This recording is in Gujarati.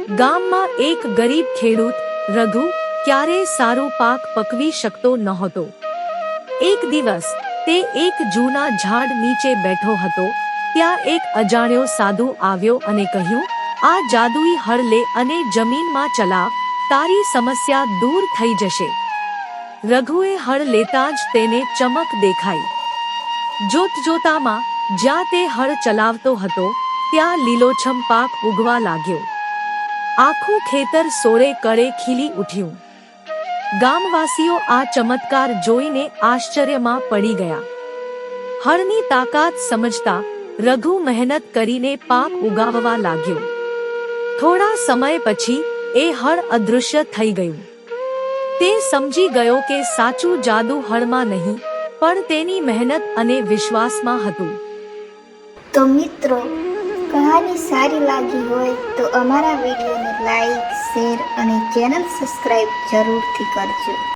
ગામમાં એક ગરીબ ખેડૂત રઘુ ક્યારેય સારો પાક પકવી શકતો નહોતો। એક દિવસ તે એક જૂના ઝાડ નીચે બેઠો હતો। ત્યાં એક અજાણ્યો સાધુ આવ્યો અને કહ્યું, આ જાદુઈ હળ લે અને જમીનમાં ચલાવ, તારી સમસ્યા દૂર થઈ જશે। રઘુએ હળ લેતા જ તેને ચમક દેખાઈ। જોતજોતામાં જ્યાં તે હળ ચલાવતો હતો ત્યાં લીલોછમ પાક ઉગવા લાગ્યો। આખું ખેતર સોળે કળે ખીલી ઉઠ્યું। ગામવાસીઓ આ ચમત્કાર જોઈને આશ્ચર્યમાં પડી ગયા। હળની તાકાત સમજતા રઘુ મહેનત કરીને પાક ઉગાવવા લાગ્યો। થોડા સમય પછી એ હળ અદૃશ્ય થઈ ગયું। તે સમજી ગયો કે સાચું જાદુ હળમાં નહીં પણ તેની મહેનત અને વિશ્વાસમાં હતું। તો મિત્રો, કહાની સારી લાગી હોય તો અમારા વિડીયોને લાઈક, શેર અને ચેનલ સબસ્ક્રાઈબ જરૂરથી કરજો।